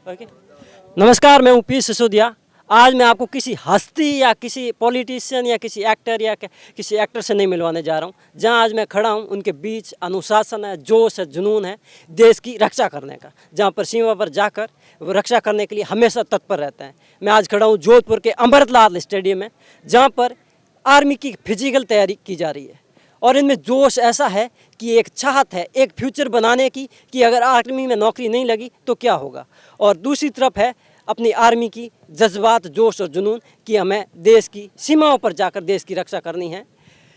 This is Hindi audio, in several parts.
ओके। नमस्कार, मैं हूँ पी सिसोदिया। आज मैं आपको किसी हस्ती या किसी पॉलिटिशियन या किसी एक्टर या किसी एक्टर से नहीं मिलवाने जा रहा हूँ। जहाँ आज मैं खड़ा हूँ उनके बीच अनुशासन है, जोश है, जुनून है देश की रक्षा करने का, जहाँ पर सीमा पर जाकर वो रक्षा करने के लिए हमेशा तत्पर रहते हैं। मैं आज खड़ा हूँ जोधपुर के अमृतलाल स्टेडियम में, जहाँ पर आर्मी की फिजिकल तैयारी की जा रही है और इनमें जोश ऐसा है कि एक चाहत है एक फ्यूचर बनाने की कि अगर आर्मी में नौकरी नहीं लगी तो क्या होगा। और दूसरी तरफ है अपनी आर्मी की जज्बात, जोश और जुनून कि हमें देश की सीमाओं पर जाकर देश की रक्षा करनी है।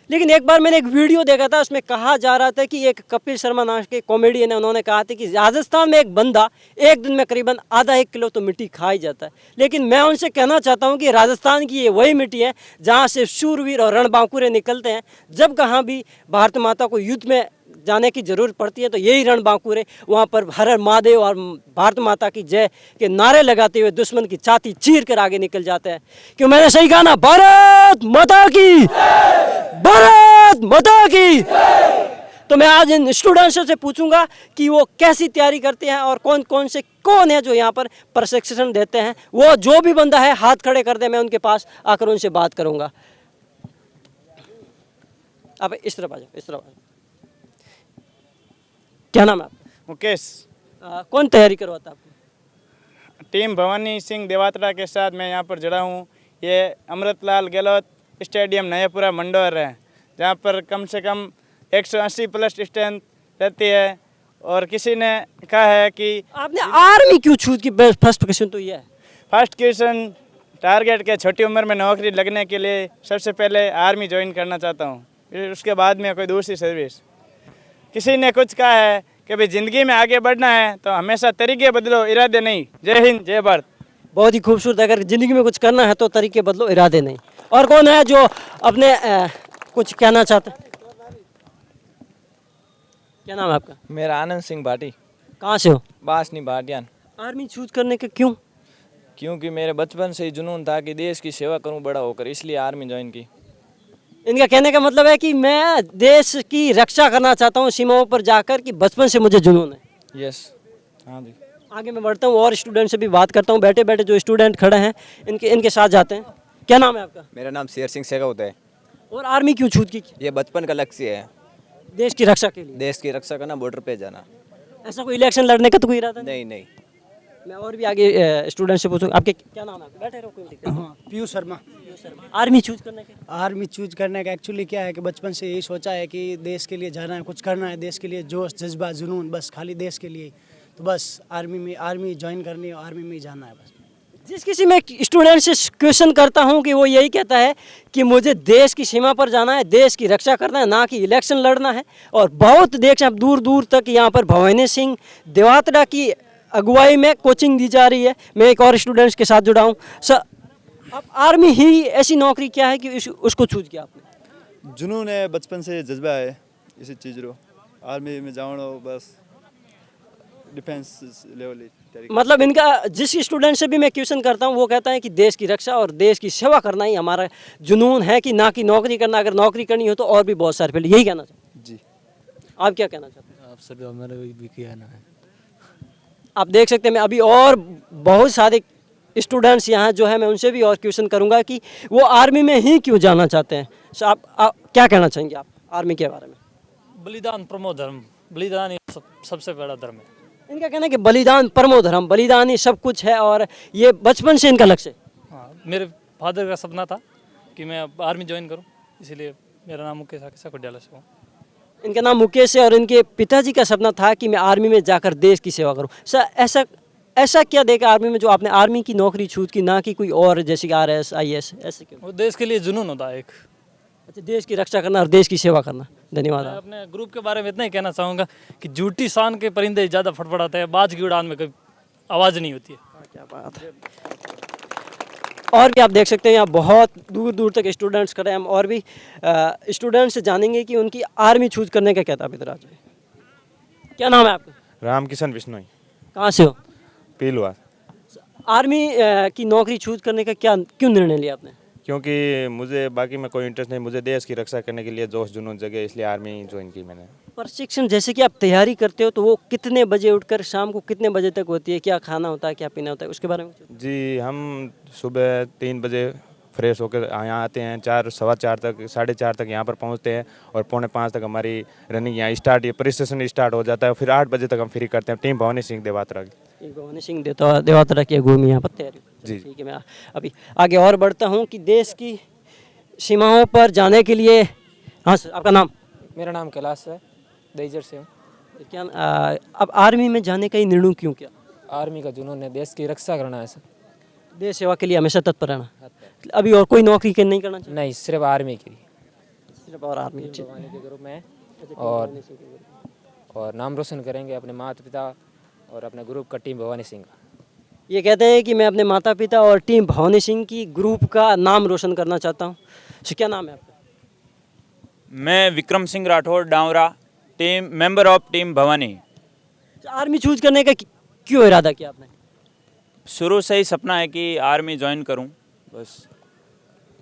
लेकिन एक बार मैंने एक वीडियो देखा था, उसमें कहा जा रहा था कि एक कपिल शर्मा नाम के कॉमेडियन है, उन्होंने कहा था कि राजस्थान में एक बंदा एक दिन में करीबन आधा 1 किलो तो मिट्टी खा ही जाता है। लेकिन मैं उनसे कहना चाहता हूं कि राजस्थान की ये वही मिट्टी है जहां से शूरवीर और रणबांकुरे निकलते हैं। जब कहाँ भी भारत माता को युद्ध में जाने की ज़रूरत पड़ती है तो यही रणबांकुरे वहाँ पर हर हर महादेव और भारत माता की जय के नारे लगाते हुए दुश्मन की छाती चीर कर आगे निकल जाते हैं। क्यों मैंने सही कहा ना? भारत माता की, भारत माता की। तो मैं आज इन स्टूडेंट्स से पूछूंगा कि वो कैसी तैयारी करते हैं और कौन है जो यहाँ पर प्रशिक्षण देते हैं। वो जो भी बंदा है हाथ खड़े कर दे, मैं उनके पास आकर उनसे बात करूंगा। अब इस तरफ आ जाओ, इस तरफ आ जाओ। क्या नाम है आपका? मुकेश। कौन तैयारी करवाता है आपको? टीम भवानी सिंह देवात्रा के साथ मैं यहाँ पर जुड़ा हूँ। ये अमृतलाल गहलोत स्टेडियम नयापुरा मंडोर है, जहाँ पर कम से कम 180 प्लस स्ट्रेंथ रहती है। और किसी ने कहा है कि आपने आर्मी क्यों चूज की? फर्स्ट क्वेश्चन तो ये है। फर्स्ट क्वेश्चन टारगेट के छोटी उम्र में नौकरी लगने के लिए सबसे पहले आर्मी ज्वाइन करना चाहता हूँ, फिर उसके बाद में कोई दूसरी सर्विस। किसी ने कुछ कहा है कि भाई ज़िंदगी में आगे बढ़ना है तो हमेशा तरीके बदलो, इरादे नहीं। जय हिंद, जय भारत। बहुत ही खूबसूरत। अगर ज़िंदगी में कुछ करना है तो तरीके बदलो, इरादे नहीं। और कौन है जो अपने कुछ कहना चाहते हैं? क्या नाम है आपका? मेरा आनंद सिंह भाटी। कहाँ से हो? बासनी भाटियान। आर्मी चूज करने का क्यों? क्योंकि मेरे बचपन से ही जुनून था कि देश की सेवा करूं बड़ा होकर, इसलिए आर्मी ज्वाइन की। इनका कहने का मतलब है कि मैं देश की रक्षा करना चाहता हूँ सीमाओं पर जाकर, कि बचपन से मुझे जुनून है। यस, हाँ जी। आगे मैं बढ़ता हूँ और स्टूडेंट से भी बात करता हूँ। बैठे बैठे जो स्टूडेंट खड़े हैं इनके साथ जाते हैं। क्या नाम है आपका? मेरा नाम शेर सिंह सेगौत है। और आर्मी क्यों चूज की? ये बचपन का लक्ष्य है, देश की रक्षा के लिए। देश की रक्षा करना, बॉर्डर पे जाना। ऐसा कोई इलेक्शन लड़ने का तो कोई इरादा नहीं? नहीं। मैं और भी आगे स्टूडेंट से पूछूंगा। आपके क्या नाम है? बैठे रहो, कोई दिक्कत नहीं। हाँ, पीयूष शर्मा। आर्मी चूज करने के आर्मी चूज करने का एक्चुअली क्या है कि बचपन से यही सोचा है कि देश के लिए जाना है, कुछ करना है, देश के लिए जोश जज्बा जुनून, बस खाली देश के लिए। तो बस आर्मी ज्वाइन करनी है, आर्मी में ही जाना है बस। जिस किसी में स्टूडेंट से क्वेश्चन करता हूं कि वो यही कहता है कि मुझे देश की सीमा पर जाना है, देश की रक्षा करना है, ना कि इलेक्शन लड़ना है। और बहुत देश दूर दूर तक यहाँ पर भवानी सिंह देवात्रा की अगुवाई में कोचिंग दी जा रही है। मैं एक और स्टूडेंट्स के साथ जुड़ा हूँ। सर, अब आर्मी ही ऐसी नौकरी क्या है कि उसको चूज किया आपने? जुनून है, बचपन से जज्बा है इसी चीज़ रो आर्मी में जाओ, बस डिफेंस लेवल। मतलब इनका जिस स्टूडेंट से भी मैं क्वेश्चन करता हूँ वो कहता है कि देश की रक्षा और देश की सेवा करना ही हमारा जुनून है, कि ना कि नौकरी करना। अगर नौकरी करनी हो तो और भी बहुत सारे फील्ड। यही कहना चाहते जी। आप क्या कहना चाहते हैं? आप सर हमारा भी किया ना है। आप देख सकते हैं मैं अभी और बहुत सारे स्टूडेंट्स यहाँ जो है मैं उनसे भी और क्वेश्चन करूँगा कि वो आर्मी में ही क्यों जाना चाहते हैं। सो आप क्या कहना चाहेंगे आप आर्मी के बारे में? बलिदान परमो धर्म, बलिदान ही सबसे बड़ा धर्म है। इनका कहना है कि बलिदान परमो धर्म, बलिदान ही सब कुछ है और ये बचपन से इनका लक्ष्य है। हाँ, मेरे फादर का सपना था कि मैं आर्मी ज्वाइन करूं, इसीलिए मेरा नाम मुकेश आकेशा कोडियाला से हूँ। इनका नाम मुकेश है और इनके पिताजी का सपना था कि मैं आर्मी में जाकर देश की सेवा करूं। सर, ऐसा क्या देखा आर्मी में जो आपने आर्मी की नौकरी चूज की, ना कि कोई और जैसे कि RS IAS? ऐसे क्यों? वो देश के लिए जुनून होता है एक। अच्छा, देश की रक्षा करना और देश की सेवा करना। धन्यवाद। मैं अपने ग्रुप के बारे में इतना ही कहना चाहूँगा कि झूठी शान के परिंदे ज़्यादा फटफड़ाते हैं, बाज की उड़ान में कभी आवाज़ नहीं होती है। क्या बात है। और भी आप देख सकते हैं यहाँ बहुत दूर दूर तक स्टूडेंट्स खड़े हैं। हम और भी स्टूडेंट्स से जानेंगे कि उनकी आर्मी चूज करने का क्या था। इधर क्या नाम है आपका? रामकिशन बिश्नोई। कहाँ से हो? पीलुआ। आर्मी की नौकरी चूज करने का क्यों निर्णय लिया आपने? क्योंकि मुझे बाकी में कोई इंटरेस्ट नहीं, मुझे देश की रक्षा करने के लिए जोश जुनून जगह, इसलिए आर्मी ज्वाइन की मैंने। प्रशिक्षण जैसे कि आप तैयारी करते हो तो वो कितने बजे उठकर शाम को कितने बजे तक होती है, क्या खाना होता है, क्या पीना होता है, उसके बारे में कुछ? जी, हम सुबह 3 बजे फ्रेश होकर यहाँ आते हैं, 4 सवा 4 तक 4:30 तक यहाँ पर पहुँचते हैं और 4:45 तक हमारी रनिंग यहाँ स्टार्ट, ये प्रशिक्षण स्टार्ट हो जाता है। फिर 8 बजे तक हम फ्री करते हैं। टीम भवानी सिंह देवातरा की। भवानी सिंह देवातरा की अगुवाई में यहाँ पर तैयारी। जी। ठीक है, मैं अभी आगे और बढ़ता हूँ कि देश की सीमाओं पर जाने के लिए। हाँ सर, आपका नाम? मेरा नाम कैलाश है, दहीजर से हूँ। क्या अब आर्मी में जाने का ही निर्णय क्यों किया? आर्मी का जुनून है, देश की रक्षा करना है सर। देश सेवा के लिए हमेशा तत्पर रहना। अभी और कोई नौकरी के नहीं करना चाहिए? नहीं, सिर्फ आर्मी के लिए। सिर्फ और आर्मी। भवानी के ग्रुप में है और नाम रोशन करेंगे अपने माता पिता और अपने ग्रुप का, टीम भवानी सिंह का। ये कहते हैं कि मैं अपने माता पिता और टीम भवानी सिंह की ग्रुप का नाम रोशन करना चाहता हूँ। तो क्या नाम है आपका? मैं Vikram Singh Rathore Dawra, team member of team Bhavani. Army choose करने का क्यों इरादा किया आपने? शुरू से ही सपना है कि आर्मी ज्वाइन करूं बस,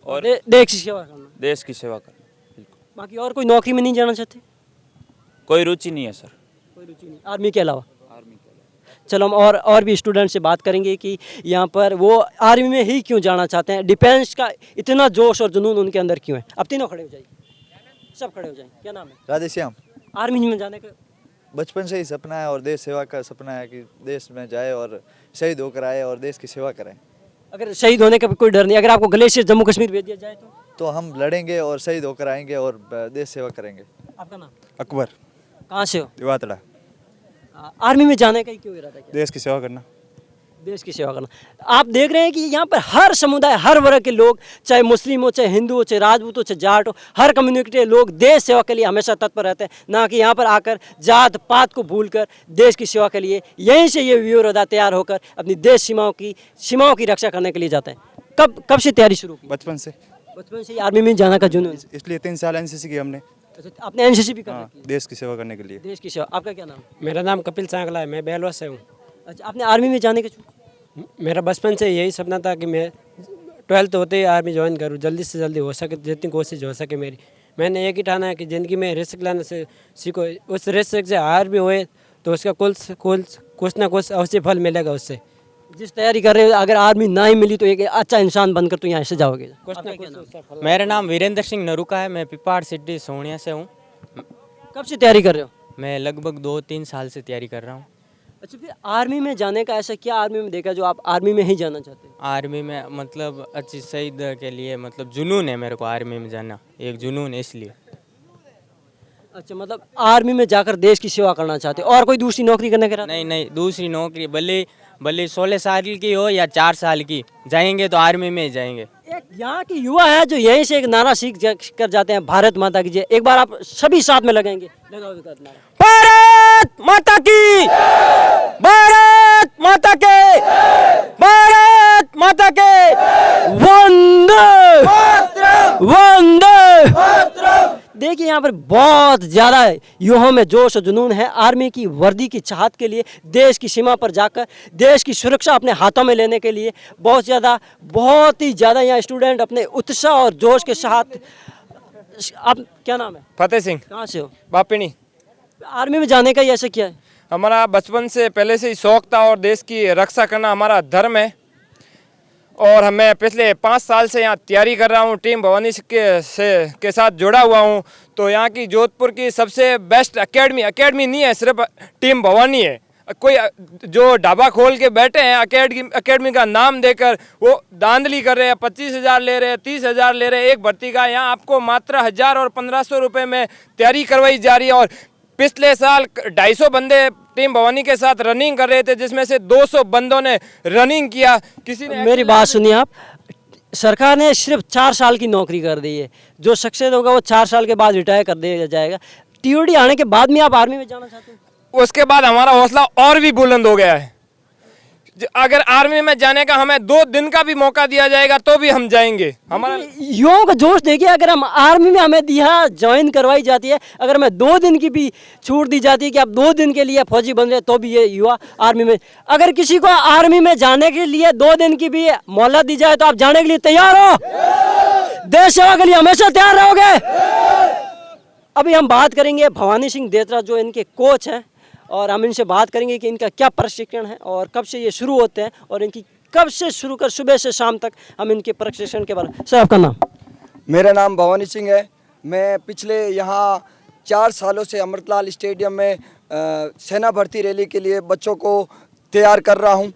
और देश की सेवा करना। देश की सेवा करना। बाकी और कोई नौकरी में नहीं जाना चाहते? कोई रुचि नहीं है सर। कोई रुचि नहीं आर्मी के अलावा? चलो हम और भी स्टूडेंट से बात करेंगे कि यहाँ पर वो आर्मी में ही क्यों जाना चाहते हैं, डिफेंस का इतना जोश और जुनून उनके अंदर क्यों है। अब तीनों खड़े हो जाइए, सब खड़े हो जाइए। क्या नाम है? राधेश्याम। आर्मी में जाने का बचपन से ही सपना है और देश सेवा का सपना है कि देश में जाए और शहीद होकर आए और देश की सेवा करें। अगर शहीद होने का भी कोई डर नहीं, अगर आपको गले से जम्मू कश्मीर भेज दिया जाए तो हम लड़ेंगे और शहीद होकर आएंगे और देश सेवा करेंगे। आपका नाम? अकबर। कहाँ से हो? देवातड़ा। आर्मी में जाने का ही क्यों इरादा किया? देश की सेवा करना। देश की सेवा करना। आप देख रहे हैं कि यहाँ पर हर समुदाय, हर वर्ग के लोग, चाहे मुस्लिम हो, चाहे हिंदू हो, चाहे राजपूत हो, चाहे जाट हो, हर कम्युनिटी के लोग देश सेवा के लिए हमेशा तत्पर रहते हैं, ना कि यहाँ पर आकर जात पात को भूलकर देश की सेवा के लिए यहीं से ये वीरोधा तैयार होकर अपनी देश सीमाओं की रक्षा करने के लिए जाते हैं। कब से तैयारी शुरू की? बचपन से। बचपन से आर्मी में जाने का जुनून? इसलिए 3 साल एनसीसी की हमने। अच्छा, आपने एनसीसी भी कर रखी है? देश की सेवा करने के लिए। देश की सेवा। आपका क्या नाम? मेरा नाम कपिल सांगला है, मैं बेलवा से हूँ। अच्छा, आपने आर्मी में जाने का मेरा बचपन से यही सपना था कि मैं 12th होते ही आर्मी ज्वाइन करूँ, जल्दी से जल्दी हो सके, जितनी कोशिश हो सके मेरी। मैंने एक ही ठाना है कि ज़िंदगी में रिस्क लेने से सीखो, उस रिस्क से हार भी होए तो उसका कुछ ना कुछ अवश्य फल मिलेगा उससे। जिस तैयारी कर रहे हो, अगर आर्मी ना ही मिली तो एक अच्छा इंसान बनकर तो यहाँ से जाओगे। कुछ ना कुछ। मेरा नाम वीरेंद्र सिंह नरूका है, मैं पिपाड़ सिटी सोनिया से हूँ। कब से तैयारी कर रहे हो? मैं लगभग 2-3 साल से तैयारी कर रहा हूँ। अच्छा, फिर आर्मी में जाने का ऐसा क्या आर्मी में देखा जो आप आर्मी में ही जाना चाहते हैं? आर्मी में मतलब अच्छी शहीद के लिए मतलब जुनून है मेरे को, आर्मी में जाना एक जुनून है इसलिए। अच्छा, मतलब आर्मी में जाकर देश की सेवा करना चाहते हो, और कोई दूसरी नौकरी करने का? नहीं, दूसरी नौकरी भले 16 साल की हो या 4 साल की, जाएंगे तो आर्मी में ही जाएंगे। एक यहाँ के युवा है जो यहीं से एक नारा सीख कर जाते हैं, भारत माता की जय। एक बार आप सभी साथ में लगाएंगे। लगाओ नारा। भारत माता की, भारत माता के, भारत माता के, वंदे वंदे। देखिए यहाँ पर बहुत ज़्यादा युवाओं में जोश और जुनून है आर्मी की वर्दी की चाहत के लिए, देश की सीमा पर जाकर देश की सुरक्षा अपने हाथों में लेने के लिए बहुत ही ज़्यादा यहाँ स्टूडेंट अपने उत्साह और जोश के साथ। आप क्या नाम है? फतेह सिंह। कहाँ से हो? बापिनी। आर्मी में जाने का ही ऐसा क्या है? हमारा बचपन से पहले से ही शौक था और देश की रक्षा करना हमारा धर्म है, और मैं पिछले 5 साल से यहाँ तैयारी कर रहा हूँ। टीम भवानी के साथ जुड़ा हुआ हूँ। तो यहाँ की जोधपुर की सबसे बेस्ट एकेडमी नहीं है, सिर्फ टीम भवानी है। कोई जो ढाबा खोल के बैठे हैं एकेडमी का नाम देकर वो धांधली कर रहे हैं, 25,000 ले रहे हैं, 30,000 ले रहे हैं एक भर्ती का। यहाँ आपको मात्र 1,000 और 1,500 रुपये में तैयारी करवाई जा रही है। और पिछले साल 250 बंदे टीम भवानी के साथ रनिंग कर रहे थे, जिसमें से 200 बंदों ने रनिंग किया। किसी ने मेरी बात सुनिए आप, सरकार ने सिर्फ 4 साल की नौकरी कर दी है। जो सक्सेस होगा वो 4 साल के बाद रिटायर कर दिया जाएगा। टीओडी आने के बाद में आप आर्मी में जाना चाहते हैं? उसके बाद हमारा हौसला और भी बुलंद हो गया है। अगर आर्मी में जाने का हमें 2 दिन का भी मौका दिया जाएगा तो भी हम जाएंगे। हमारा युवाओं का जोश देखिए, अगर हम आर्मी में हमें ज्वाइन करवाई जाती है, अगर हमें 2 दिन की भी छूट दी जाती है कि आप 2 दिन के लिए फौजी बन रहे, तो भी ये युवा आर्मी में। अगर किसी को आर्मी में जाने के लिए 2 दिन की भी मोहलत दी जाए तो आप जाने के लिए तैयार हो? देश सेवा के लिए हमेशा तैयार रहोगे। अभी हम बात करेंगे भवानी सिंह देतरा जो इनके कोच हैं और हम इनसे बात करेंगे कि इनका क्या प्रशिक्षण है और कब से ये शुरू होते हैं और इनकी कब से शुरू कर सुबह से शाम तक हम इनके प्रशिक्षण के बारे में। सर आपका नाम? मेरा नाम भवानी सिंह है। मैं पिछले यहाँ 4 सालों से अमृतलाल स्टेडियम में सेना भर्ती रैली के लिए बच्चों को तैयार कर रहा हूँ।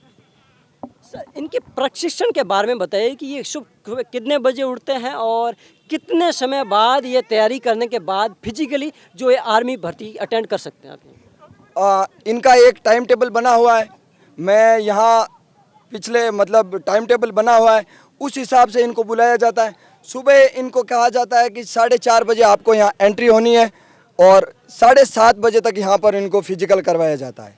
सर इनके प्रशिक्षण के बारे में बताइए कि ये सुबह कितने बजे उठते हैं और कितने समय बाद ये तैयारी करने के बाद फिजिकली जो ये आर्मी भर्ती अटेंड कर सकते हैं आप? इनका एक टाइम टेबल बना हुआ है। मैं यहाँ पिछले मतलब टाइम टेबल बना हुआ है, उस हिसाब से इनको बुलाया जाता है। सुबह इनको कहा जाता है कि 4:30 बजे आपको यहाँ एंट्री होनी है और 7:30 बजे तक यहाँ पर इनको फिजिकल करवाया जाता है।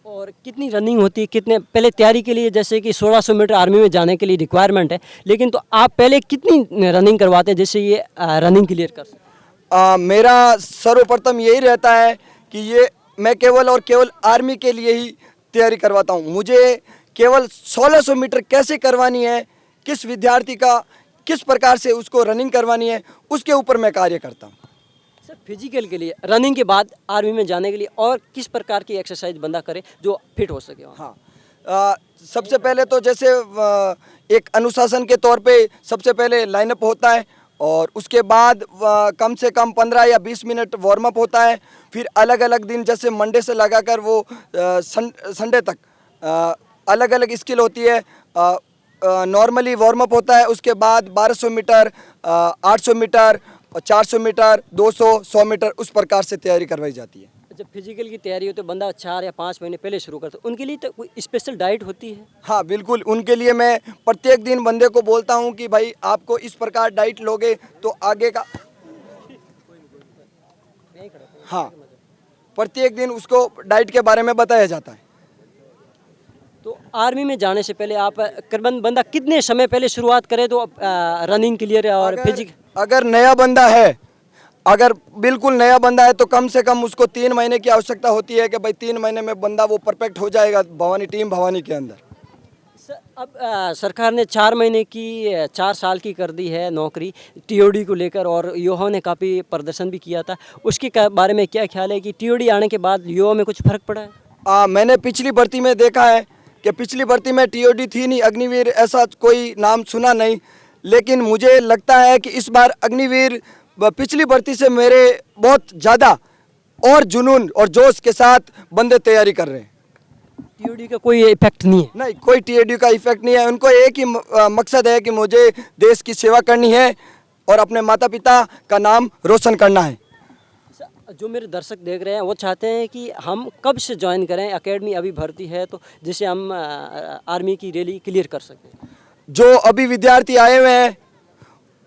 और कितनी रनिंग होती है, कितने पहले तैयारी के लिए, जैसे कि 1600 मीटर आर्मी में जाने के लिए रिक्वायरमेंट है, लेकिन तो आप पहले कितनी रनिंग करवाते हैं जिससे ये रनिंग क्लियर कर सकें? मेरा सर्वप्रथम यही रहता है कि ये मैं केवल और केवल आर्मी के लिए ही तैयारी करवाता हूँ। मुझे केवल 1600 मीटर कैसे करवानी है, किस विद्यार्थी का किस प्रकार से उसको रनिंग करवानी है, उसके ऊपर मैं कार्य करता हूँ। सर फिजिकल के लिए रनिंग के बाद आर्मी में जाने के लिए और किस प्रकार की एक्सरसाइज बंदा करे जो फिट हो सके? हाँ, सबसे पहले तो जैसे एक अनुशासन के तौर पे सबसे पहले लाइनअप होता है और उसके बाद कम से कम 15 या 20 मिनट वार्म अप होता है। फिर अलग अलग दिन जैसे मंडे से लगाकर वो संडे तक अलग अलग स्किल होती है। नॉर्मली वार्म अप होता है, उसके बाद 1200 मीटर, 800 मीटर, 400 मीटर, 200, 100 मीटर उस प्रकार से तैयारी करवाई जाती है। जब फिजिकल की तैयारी हो तो बंदा 4 या 5 महीने पहले शुरू करता है, उनके लिए तो कोई स्पेशल डाइट होती है? हाँ बिल्कुल, उनके लिए मैं प्रत्येक दिन बंदे को बोलता हूँ कि भाई आपको इस प्रकार डाइट लोगे तो आगे का, हाँ प्रत्येक दिन उसको डाइट के बारे में बताया जाता है। तो आर्मी में जाने से पहले आप करीबन बंदा कितने समय पहले शुरुआत करे तो रनिंग क्लियर और फिजिक? अगर नया बंदा है, अगर बिल्कुल नया बंदा है तो कम से कम उसको 3 महीने की आवश्यकता होती है कि भाई 3 महीने में बंदा वो परफेक्ट हो जाएगा टीम भवानी के अंदर। अब सरकार ने 4 महीने की 4 साल की कर दी है नौकरी टीओडी को लेकर और युवाओं ने काफ़ी प्रदर्शन भी किया था, उसके बारे में क्या ख्याल है कि टीओडी आने के बाद युवाओं में कुछ फ़र्क पड़ा है? मैंने पिछली भर्ती में देखा है कि पिछली भर्ती में टीओडी थी नहीं, अग्निवीर ऐसा कोई नाम सुना नहीं, लेकिन मुझे लगता है कि इस बार अग्निवीर पिछली भर्ती से मेरे बहुत ज़्यादा और जुनून और जोश के साथ बंदे तैयारी कर रहे हैं। टीओडी का कोई इफेक्ट नहीं है? नहीं, कोई टीओडी का इफेक्ट नहीं है। उनको एक ही मकसद है कि मुझे देश की सेवा करनी है और अपने माता पिता का नाम रोशन करना है। जो मेरे दर्शक देख रहे हैं वो चाहते हैं कि हम कब से ज्वाइन करें, एकेडमी अभी भर्ती है तो जिससे हम आर्मी की रैली क्लियर कर सकें। जो अभी विद्यार्थी आए हुए हैं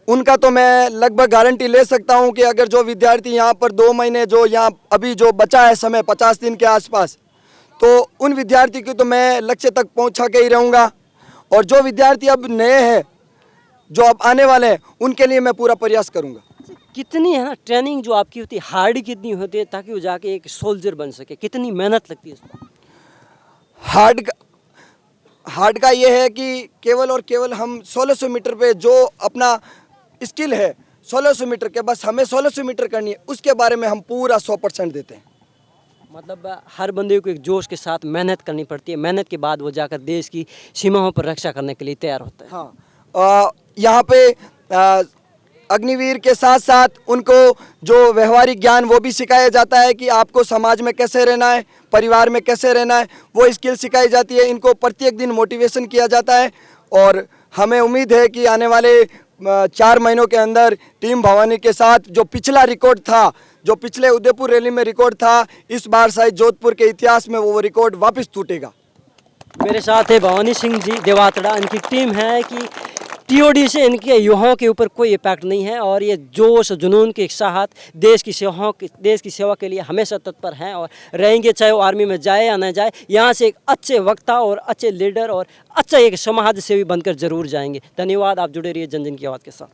उनका तो मैं लगभग गारंटी ले सकता हूं कि अगर जो विद्यार्थी यहाँ पर 2 महीने जो यहाँ अभी जो बचा है समय 50 दिन के आसपास, तो उन विद्यार्थी की तो मैं लक्ष्य तक पहुँचा के ही रहूँगा। और जो विद्यार्थी अब नए हैं जो अब आने वाले हैं उनके लिए मैं पूरा प्रयास करूँगा। कितनी है ना ट्रेनिंग जो आपकी होती है, हार्ड कितनी होती है ताकि वो जाके एक सोल्जर बन सके, कितनी मेहनत लगती है इसमें? हार्ड का ये है कि केवल और केवल हम 1600 मीटर पे जो अपना स्किल है 1600 मीटर के, बस हमें 1600 मीटर करनी है, उसके बारे में हम पूरा 100% देते हैं। मतलब हर बंदे को एक जोश के साथ मेहनत करनी पड़ती है, मेहनत के बाद वो जाकर देश की सीमाओं पर रक्षा करने के लिए तैयार होता है। हाँ, यहाँ पे अग्निवीर के साथ साथ उनको जो व्यवहारिक ज्ञान वो भी सिखाया जाता है कि आपको समाज में कैसे रहना है, परिवार में कैसे रहना है, वो स्किल सिखाई जाती है। इनको प्रत्येक दिन मोटिवेशन किया जाता है और हमें उम्मीद है कि आने वाले 4 महीनों के अंदर टीम भवानी के साथ जो पिछला रिकॉर्ड था, जो पिछले उदयपुर रैली में रिकॉर्ड था, इस बार शायद जोधपुर के इतिहास में वो रिकॉर्ड वापस टूटेगा। मेरे साथ है भवानी सिंह जी देवातड़ा। इनकी टीम है कि टीओडी से इनके युवाओं के ऊपर कोई इम्पैक्ट नहीं है और ये जोश जुनून के साथ देश की सेवा के लिए हमेशा तत्पर हैं और रहेंगे, चाहे वो आर्मी में जाए या न जाए। यहाँ से एक अच्छे वक्ता और अच्छे लीडर और अच्छा एक समाज सेवी बनकर जरूर जाएंगे। धन्यवाद, आप जुड़े रहिए जन जन की आवाज़ के साथ।